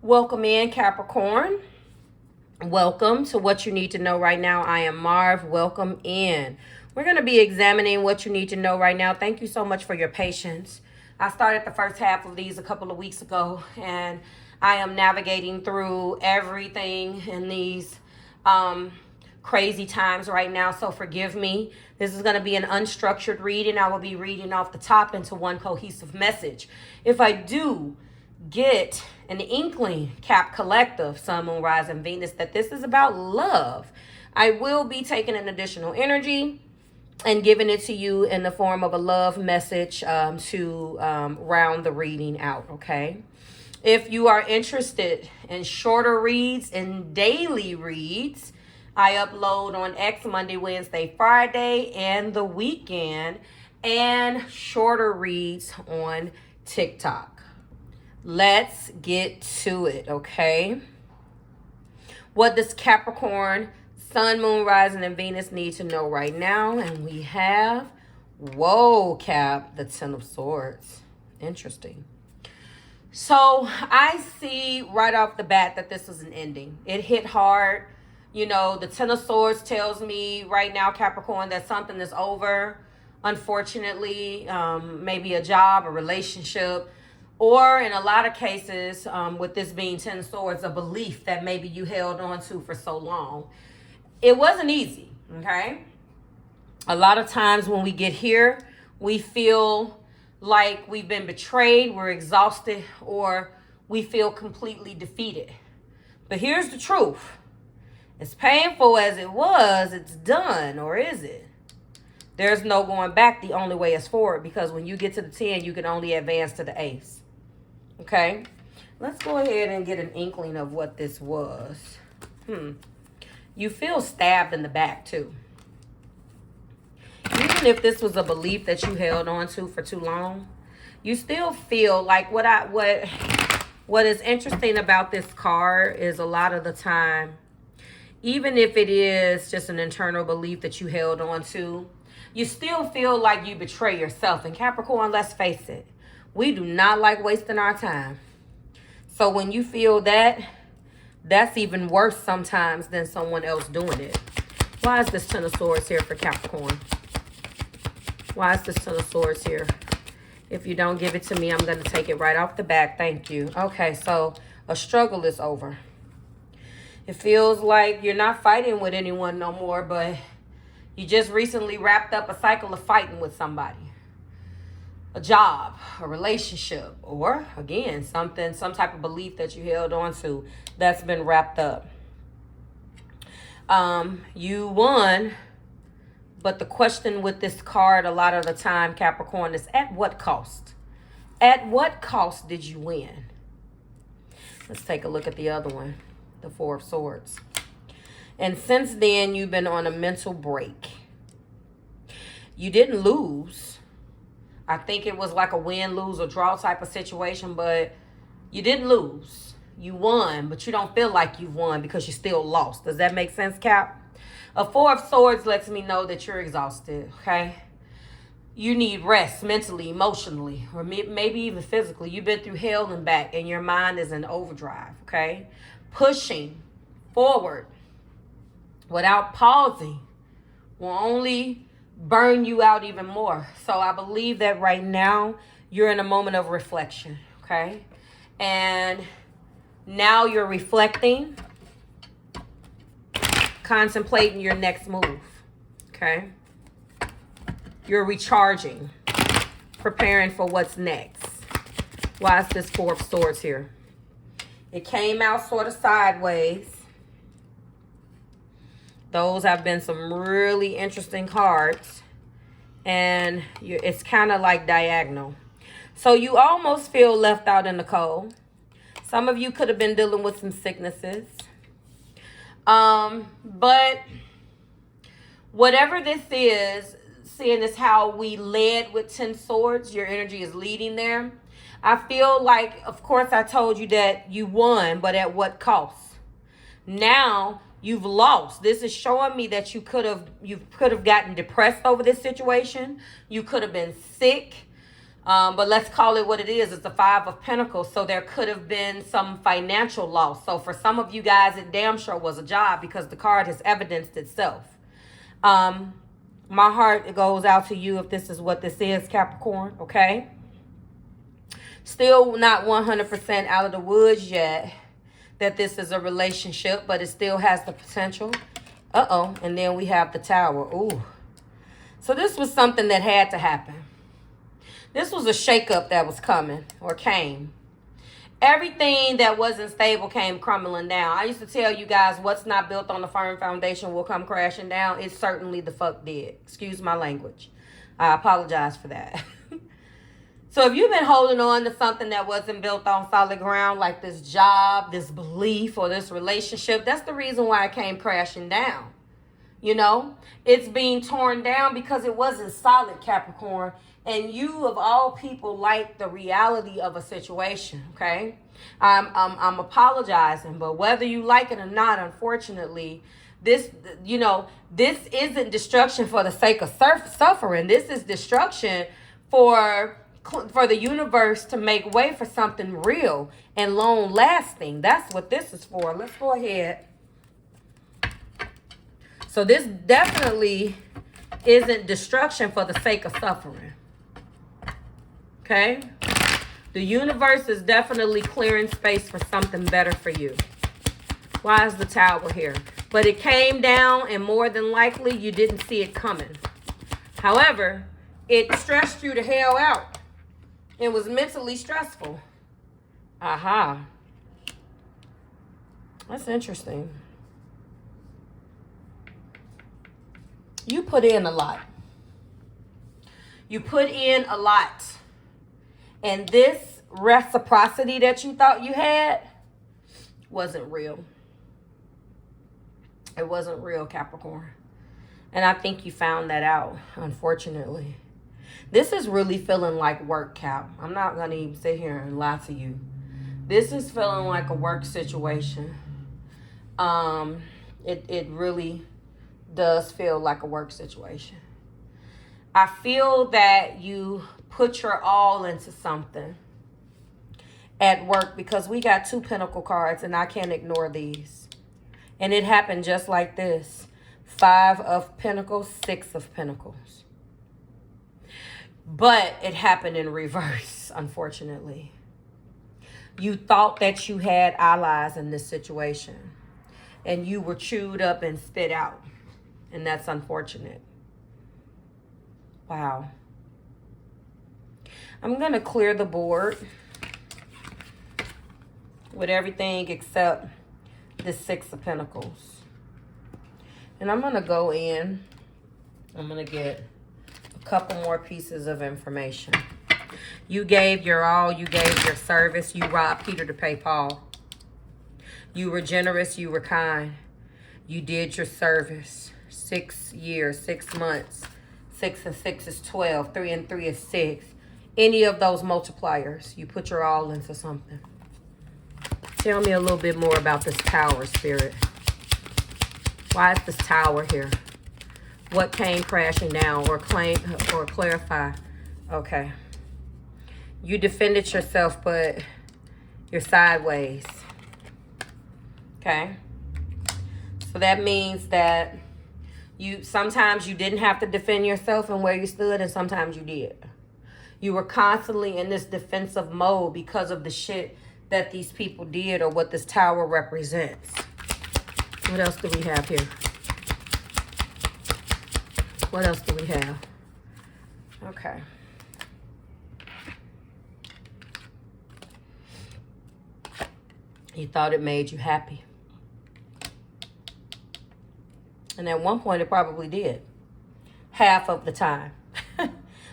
Welcome in, Capricorn. Welcome to What You Need to Know Right Now. I am Marv. Welcome in. We're going to be examining what you need to know right now. Thank you so much for your patience. I started the first half of these a couple of weeks ago, and I am navigating through everything in these crazy times right now, so forgive me. This is going to be an unstructured reading. I will be reading off the top into one cohesive message. If I do get an inkling, Cap Collective, Sun, Moon, Rising, Venus, that this is about love, I will be taking an additional energy and giving it to you in the form of a love message to round the reading out, okay? If you are interested in shorter reads and daily reads, I upload on X Monday, Wednesday, Friday, and the weekend, and shorter reads on TikTok. Let's get to it, okay? What does Capricorn, Sun, Moon, Rising, and Venus need to know right now? And we have, whoa, Cap, the Ten of Swords. Interesting. So I see right off the bat that this is an ending. It hit hard. You know, the Ten of Swords tells me right now, Capricorn, that something is over. Unfortunately, maybe a job, a relationship, or in a lot of cases, with this being Ten of Swords, a belief that maybe you held on to for so long. It wasn't easy, okay? A lot of times when we get here, we feel like we've been betrayed, we're exhausted, or we feel completely defeated. But here's the truth. As painful as it was, it's done, or is it? There's no going back. The only way is forward, because when you get to the 10, you can only advance to the ace. Okay? Let's go ahead and get an inkling of what this was. You feel stabbed in the back, too. Even if this was a belief that you held on to for too long, you still feel like what is interesting about this card is a lot of the time, even if it is just an internal belief that you held on to, you still feel like you betray yourself. And Capricorn, let's face it, we do not like wasting our time. So when you feel that, that's even worse sometimes than someone else doing it. Why is this Ten of Swords here for Capricorn? Why is this Ten of Swords here? If you don't give it to me, I'm going to take it right off the back. Thank you. Okay, so a struggle is over. It feels like you're not fighting with anyone no more, but you just recently wrapped up a cycle of fighting with somebody. A job, a relationship, or again, some type of belief that you held on to that's been wrapped up. You won, but the question with this card a lot of the time, Capricorn, is at what cost? At what cost did you win? Let's take a look at the other one, the Four of Swords. And since then, you've been on a mental break. You didn't lose. I think it was like a win, lose, or draw type of situation, but you didn't lose. You won, but you don't feel like you won because you still lost. Does that make sense, Cap? A Four of Swords lets me know that you're exhausted, okay? You need rest mentally, emotionally, or maybe even physically. You've been through hell and back, and your mind is in overdrive, okay? Pushing forward without pausing will only burn you out even more. So I believe that right now you're in a moment of reflection, okay? And now you're reflecting, contemplating your next move, okay? You're recharging, preparing for what's next. Why is this Four of Swords here? It came out sort of sideways. Those have been some really interesting cards. And it's kind of like diagonal. So you almost feel left out in the cold. Some of you could have been dealing with some sicknesses. But whatever this is, seeing as how we led with 10 swords, your energy is leading there. I feel like, of course, I told you that you won, but at what cost? Now you've lost. This is showing me that you could have gotten depressed over this situation. You could have been sick. But let's call it what it is. It's the Five of Pentacles. So there could have been some financial loss. So for some of you guys, it damn sure was a job because the card has evidenced itself. My heart goes out to you if this is what this is, Capricorn, okay? Still not 100% out of the woods yet that this is a relationship, but it still has the potential. Uh-oh. And then we have the Tower. Ooh. So this was something that had to happen. This was a shakeup that was coming or came. Everything that wasn't stable came crumbling down. I used to tell you guys what's not built on a firm foundation will come crashing down. It certainly the fuck did. Excuse my language. I apologize for that. So if you've been holding on to something that wasn't built on solid ground, like this job, this belief, or this relationship, that's the reason why it came crashing down. You know, it's being torn down because it wasn't solid, Capricorn. And you, of all people, like the reality of a situation, okay? I'm apologizing, but whether you like it or not, unfortunately, this, you know, this isn't destruction for the sake of suffering. This is destruction for the universe to make way for something real and long lasting. That's what this is for. Let's go ahead. So this definitely isn't destruction for the sake of suffering. Okay? The universe is definitely clearing space for something better for you. Why is the Tower here? But it came down and more than likely you didn't see it coming. However, it stressed you the hell out. It was mentally stressful. Aha. That's interesting. You put in a lot. You put in a lot. And this reciprocity that you thought you had wasn't real. It wasn't real, Capricorn. And I think you found that out, unfortunately. This is really feeling like work, Cap. I'm not going to even sit here and lie to you. This is feeling like a work situation. It really does feel like a work situation. I feel that you put your all into something at work because we got 2 Pentacle cards and I can't ignore these. And it happened just like this. 5 of Pentacles, 6 of Pentacles. But it happened in reverse, unfortunately. You thought that you had allies in this situation. And you were chewed up and spit out. And that's unfortunate. Wow. I'm going to clear the board with everything except the 6 of Pentacles. And I'm going to go in. I'm going to get a couple more pieces of information. You gave your all. You gave your service. You robbed Peter to pay Paul. You were generous. You were kind. You did your service. 6 years, 6 months. 6 and 6 is 12. 3 and 3 is 6. Any of those multipliers, you put your all into something. Tell me a little bit more about this Tower, Spirit. Why is this Tower here? What came crashing down or clarify? Okay. You defended yourself, but you're sideways. Okay. So that means that sometimes you didn't have to defend yourself and where you stood, and sometimes you did. You were constantly in this defensive mode because of the shit that these people did or what this Tower represents. What else do we have here? What else do we have? Okay. You thought it made you happy. And at one point, it probably did. Half of the time.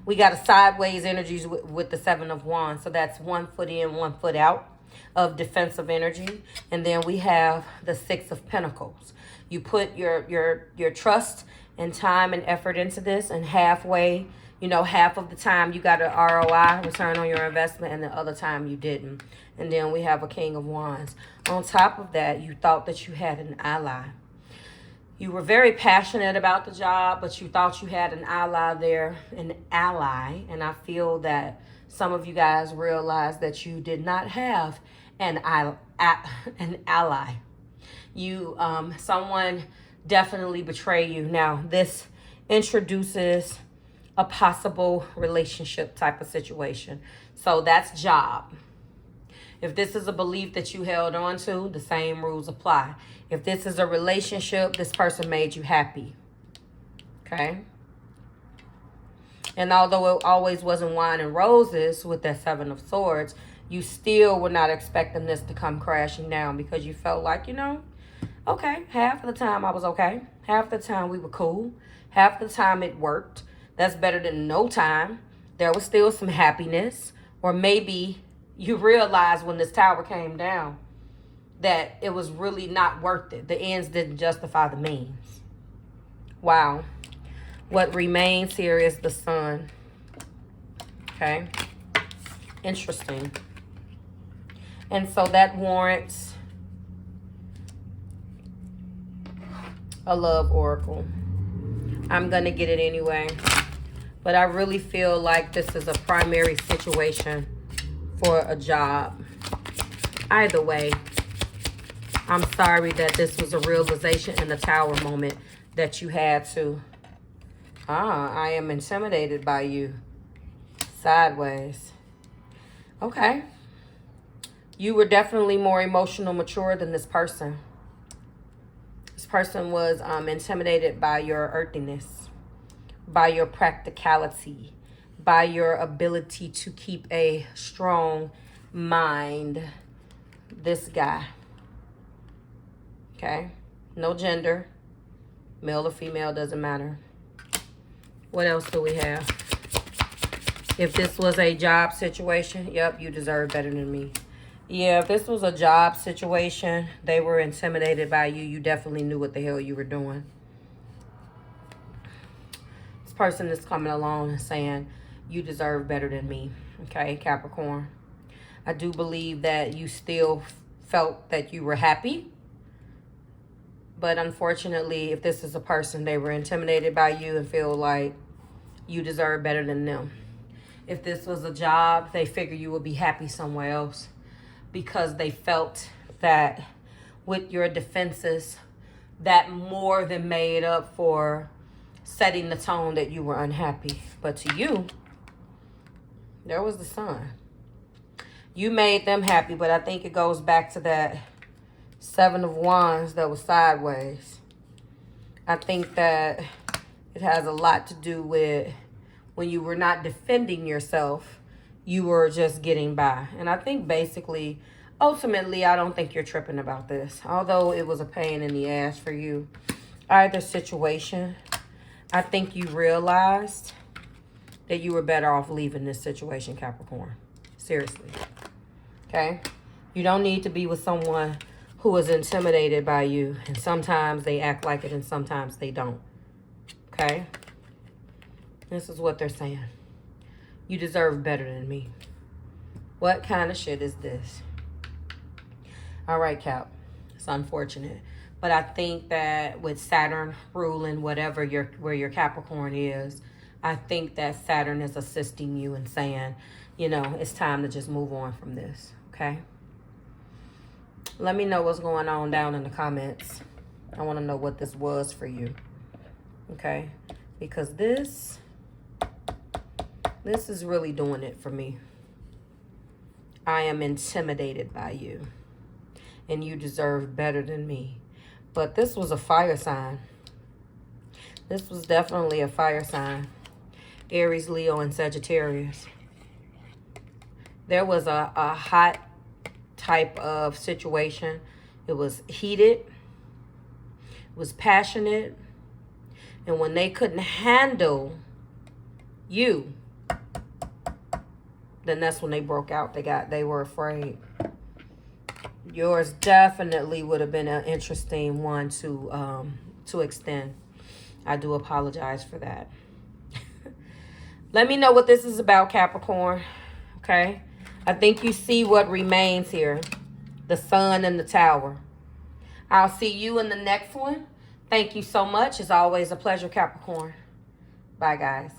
We got a sideways energies with the 7 of Wands. So that's 1 foot in, 1 foot out of defensive energy. And then we have the 6 of Pentacles. You put your trust and time and effort into this, and halfway, you know, half of the time you got an ROI, return on your investment, and the other time you didn't. And then we have a King of Wands. On top of that, you thought that you had an ally. You were very passionate about the job, but you thought you had an ally there, an ally. And I feel that Some of you guys realized that you did not have an ally. Someone definitely betrayed you. Now, this introduces a possible relationship type of situation. So that's job. If this is a belief that you held on to, the same rules apply. If this is a relationship, this person made you happy. Okay? And although it always wasn't wine and roses with that Seven of Swords, you still were not expecting this to come crashing down because you felt like, okay, half of the time I was okay. Half the time we were cool. Half the time it worked. That's better than no time. There was still some happiness. Or maybe you realized when this tower came down that it was really not worth it. The ends didn't justify the means. Wow. What remains here is the sun. Okay. Interesting. And so that warrants a love oracle. I'm going to get it anyway. But I really feel like this is a primary situation for a job. Either way, I'm sorry that this was a realization in the tower moment that you had to. I am intimidated by you. Sideways. Okay. You were definitely more emotional mature than this person. This person was intimidated by your earthiness, by your practicality, by your ability to keep a strong mind. This guy. Okay? No gender. Male or female, doesn't matter. What else do we have? If this was a job situation, yep, you deserve better than me. Yeah, if this was a job situation, they were intimidated by you. You definitely knew what the hell you were doing. This person is coming along and saying, you deserve better than me. Okay, Capricorn. I do believe that you still felt that you were happy. But unfortunately, if this is a person, they were intimidated by you and feel like you deserve better than them. If this was a job, they figure you would be happy somewhere else because they felt that with your defenses, that more than made up for setting the tone that you were unhappy. But to you, there was the sun. You made them happy, but I think it goes back to that Seven of Wands that was sideways. I think that it has a lot to do with when you were not defending yourself, you were just getting by. And I think basically, ultimately, I don't think you're tripping about this. Although it was a pain in the ass for you. Either situation, I think you realized that you were better off leaving this situation, Capricorn. Seriously. Okay? You don't need to be with someone who is intimidated by you. And sometimes they act like it and sometimes they don't. Okay? This is what they're saying. You deserve better than me. What kind of shit is this? All right, Cap. It's unfortunate. But I think that with Saturn ruling where your Capricorn is, I think that Saturn is assisting you and saying, it's time to just move on from this. Okay? Let me know what's going on down in the comments. I want to know what this was for you. Okay? Because this is really doing it for me. I am intimidated by you. And you deserve better than me. But this was a fire sign. This was definitely a fire sign. Aries, Leo, and Sagittarius. There was a hot type of situation. It was heated. It was passionate. And when they couldn't handle you, then that's when they broke out. They were afraid. Yours definitely would have been an interesting one to extend. I do apologize for that. Let me know what this is about, Capricorn. Okay? I think you see what remains here. The sun and the tower. I'll see you in the next one. Thank you so much. It's always a pleasure, Capricorn. Bye, guys.